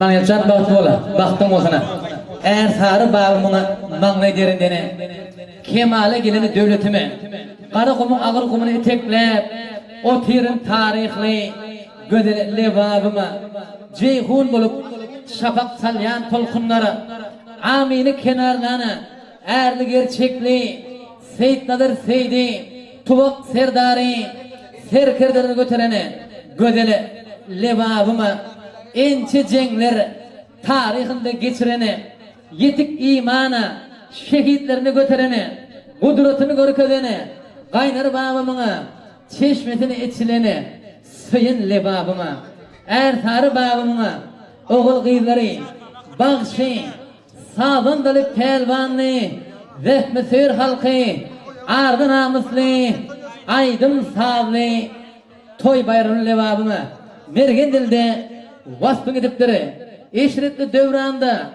Mangelcan baxt bola, baxtın olsana. Eğer sarı bağımına mağlay derindene, kemale geleni devletime, qarı kumun ağır kumunu iteklep, o tirin tarihli, gödeli babıma, ceyhun bulup, şafak salyan tolkunları, amini kenarlarına, erli gerçekli, Seyit Nadir Seydi, Tuvak Serdari, serkerderini götürene, gödeli lebabıma, ençe cengler tarihinde geçirene, yetik imana, şehitlerini götürene, kudretini görkezene, kaynar babamına, çeşmesini içilene, suyun lebabıma, ertarı babamına, oğul kıyları, bağışı, sağdan dalıp pelvanlı, zehmesör halkı, ardı namuslu, aydın sağlı, toy bayrağının lebabıma, mergen dilde, vasfın edipleri, eşretli dövranda,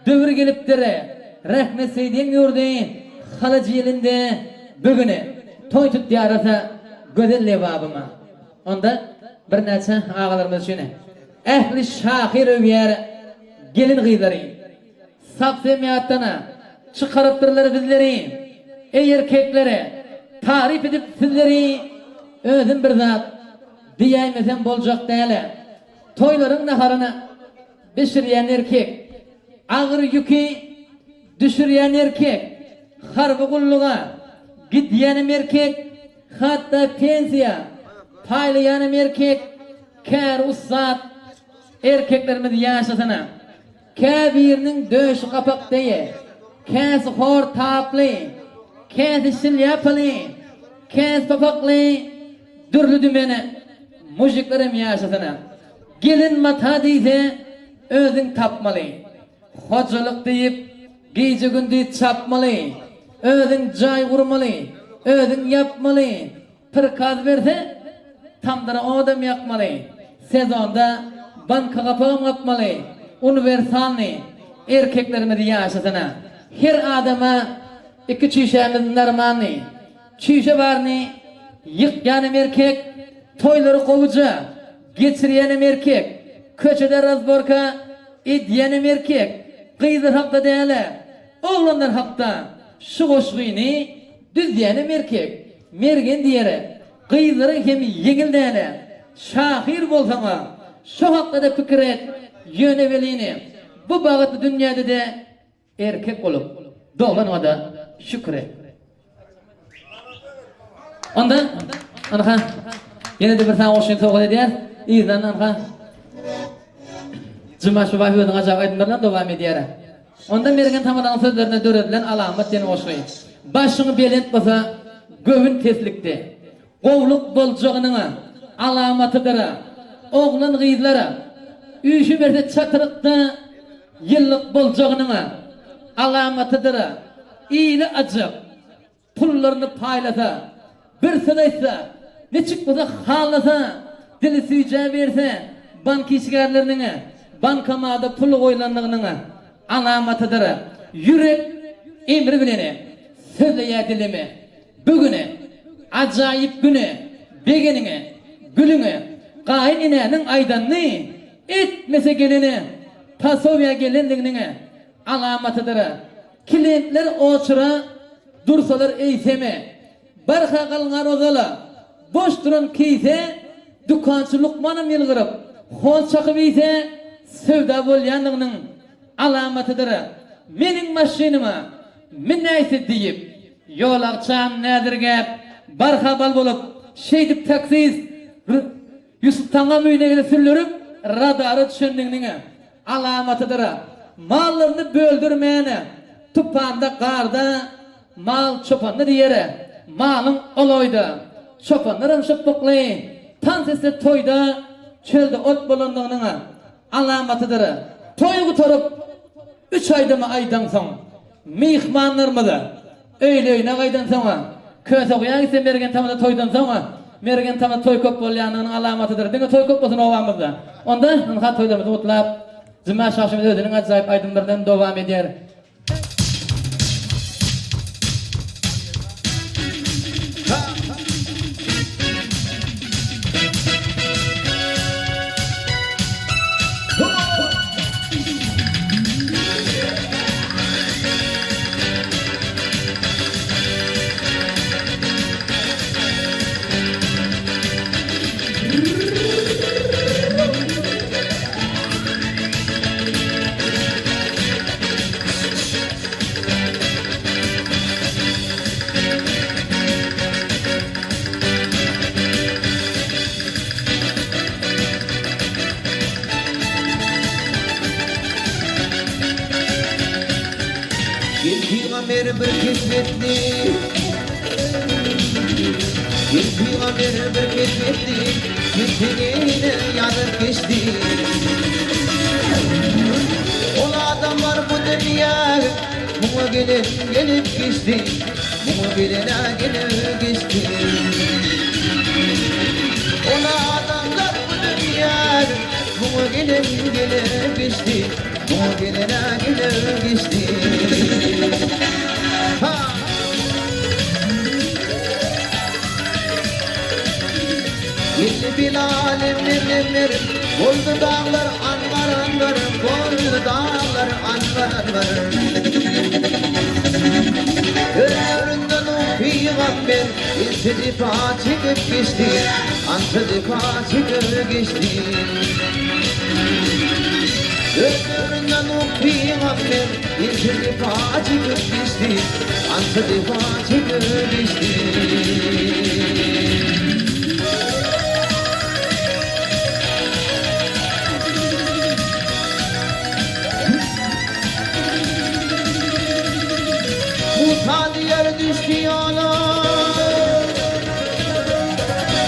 dövür gelipleri, rahmet seydiyen yurdu, halıcı elinde, bugüne, toy tut diyarata, gödel lebabıma. Onda bir neçe ağalarımız şöyle, ehli şahir övyer, gelin gıyları, saf semiyattana, çıkarıptırları bizleri, ey erkeklere, tarif edip sizleri, özüm bir zat, diyemesen bolcak değerli. Toyların naharını pişiren erkek, ağır yükü düşüren erkek, harbi kulluğa gidiyenim erkek, hatta pensiya paylayanım erkek, kâr ussat erkeklerimiz yaşasana, kâbirinin döşü kapak diye, kâsi hor taplı, kâsi şilyaplı, kâsi papaklı, dürlü dümeni, mujiklerim yaşasana. Gelin mata deyse özün tapmalı. Hocalık deyip gece gündüz çapmalı. Özün cay kurmalı. Özün yapmalı. Pırkaz verse tamdara odam yakmalı. Sezonda banka kapağım yapmalı. Universalni erkeklerimizi yaşasana. Her adama iki çişemiz narmanı. Çişe varını yıkyanım erkek toyları kovuca. Geçiriyenim erkek, köçede razborka, idyenim erkek, kıydır hakta değerli, oğlanlar hakta, şu koşguyunu düzyenim erkek, mergen diyere, kıydıርን hem yengil değerli, şahir bolsana, şu hakta da fikir et, yöneveliğini, bu bağıtlı dünyada da erkek olup, doğulan o da şükür et. Ondan, yine de bir tane hoşun toğul ediyor. İzlen anka Cümaşı Vahiyodun acaba aydınlarından devam ediyor. Onda mergen tamadan sözlerine döredilen alamet deni hoşuyu. Başını belent basa gövün teslikte. Qovluk bolcağının alametidir. Oğlun gıyızları. Üçü verse çatırıkta yıllık bolcağının alametidir. İyili acık. Pullarını paylasa. Bir sıraysa ne çıkmasa halasa. Dili suyucağı verse, bank işgarlarının, bankamada pul koyulanlığının alamatıdır. Yürek emri bileni, sözleye dilimi, bugüne, acayip güne, begenine, gülüne, kain inenin aydanını, etmese geleni, tasavvuya gelenliğinin alamatıdır. Klientler oçura, dursalar eyseme, barka kalınlar ozala, boş duran keyse, Dükkançı Lukman'ım yılgırıp, hon çakıp ise sevda bolyanlığının alamatıdır. Menin maşinima, min neyse deyip, yol akçam nedir gep, barha bal bolup, şeydip taksiz, Yusuf Tan'a müyne gele sürülürüp, radarı düşündüğünün alamatıdır. Mallarını böldürmeyene, tupanda, karda, mal çopanlı diyere, malın oloyda, çopanlarım şıppıklayın, tan sesle toyda çölde ot bulunduğunun alamatıdır. Toyu tutup 3 ayda mı aydan sonra mihmanlar mı da öyle aydan sonra köse koyan ise mergen tamada toydan sonra mergen tamada toy köp bolyanın alamatıdır. Dine toy köp olsun ovamızda. Onda nınha toylarımızı utlap Cuma şahşımız ödünün acayip aydınlardan devam eder. Bir peygamber bir kesmetli Bir peygamber bir kesmetli Kesmediğine yanıp geçti Ola adamlar bu dünya Buna gelip geçti Buna gelip geçti Ola adamlar bu dünya Buna gelip geçti Buna gelip geçti Ha! Yedi bilalim nemler Oldu dağlar anvar Oldu dağlar anvar Önlerinden o peygamber İntidifa çekip geçti Antidifa çekip geçti Önlerinden o peygamber İntidifa çekip geçti Antidifa çekip geçti Mutadiyer düştü yana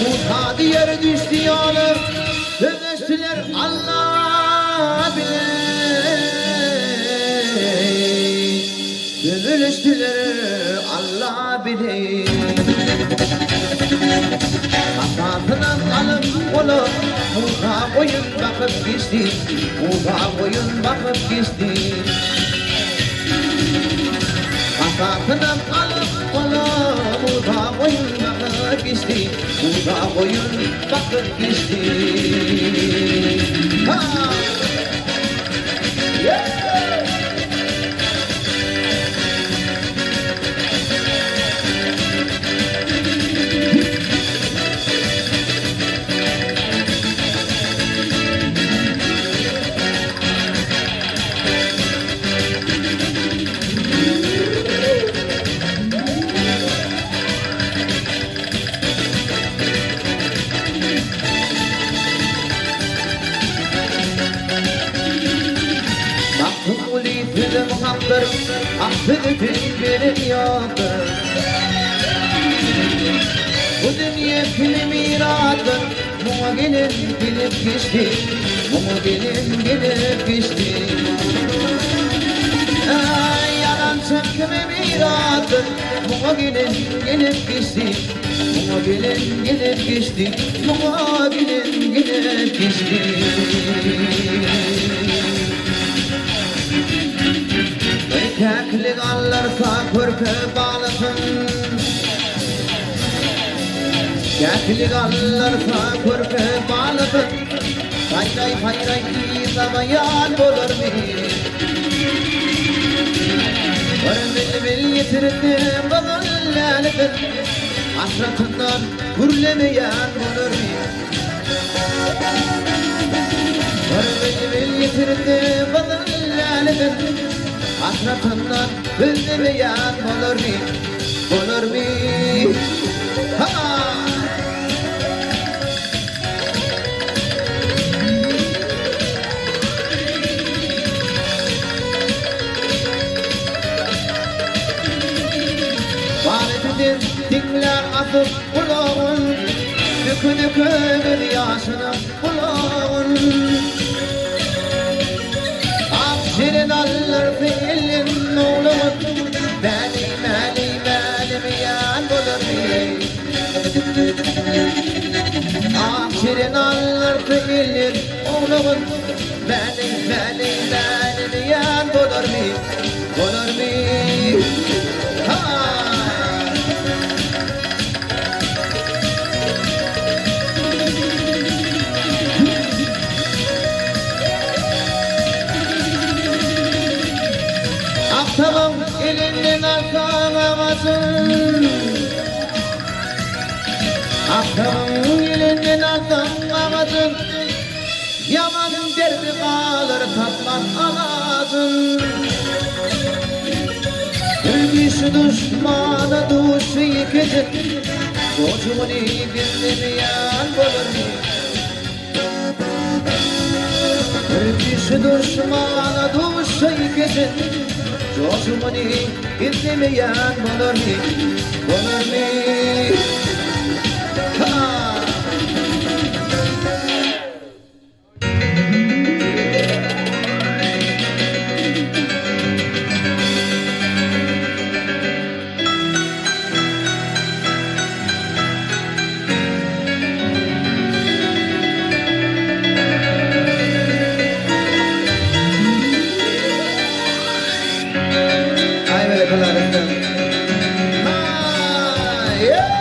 Mutadiyer düştü yana Dönüştüler Allah bile Dönüştüler Allah bile Kasatından alıp onu Muta boyun bakıp geçti Muta boyun bakıp geçti Kasatından alıp onu Muta boyun bakıp geçti Muta boyun bakıp geçti Ha! Yeah! Muhabbir, affedin benim yoktur Bu dünya kilim iradır Buna gelip geçti Buna gelip geçti Yalancı kilim iradır Buna gelip geçti Buna gelip geçti Buna gelip geçti Erkeklik alırsa körpe bağlasın Erkeklik alırsa körpe bağlasın Hayray zamayan olur mu? Bil yitirdim bağırlanıdır Hasratından gürlemeyen olur mu? Bil yitirdim bağırlanıdır Hasratından özlemeyen olur mu? Olur mu? Ha! Validin dinler atıp kulağın Dökülür yaşını kulağın Şirin alır fiilin oğlumun Benim yan bulur mu? Şirin alır fiilin oğlumun Benim yan bulur mu? Bulur mu? Ha! Tamam elinden atamazsın Tamam elinden atamazsın Yaman derdi kalır tatman alasın Bir düşmana duşu yıkacak Çocuğunu dinlemeyen bulur mu? Bir düşmana duşu yıkacak Coşumunu dinlemeyen bulur mu? Bulur mu? Ha! Ay böyle kullanırdım. Ha! Yeah!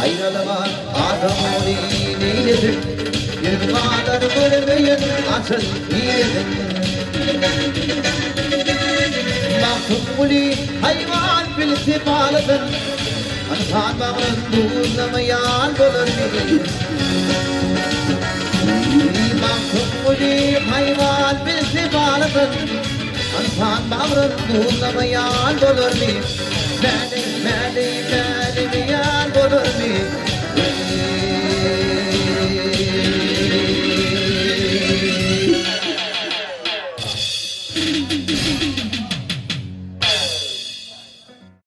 Ayrılığa adamı neyledir? Bir kadar görmeyin asıl iyidir. Mahkumuli hayvan bilsi bağlıdır. Anfan bağın buzlamayan bulur mu? Mahkumuli hayvan bilsi bağlıdır. Anfan bağın buzlamayan bulur mu? Beni beyan bulur mu?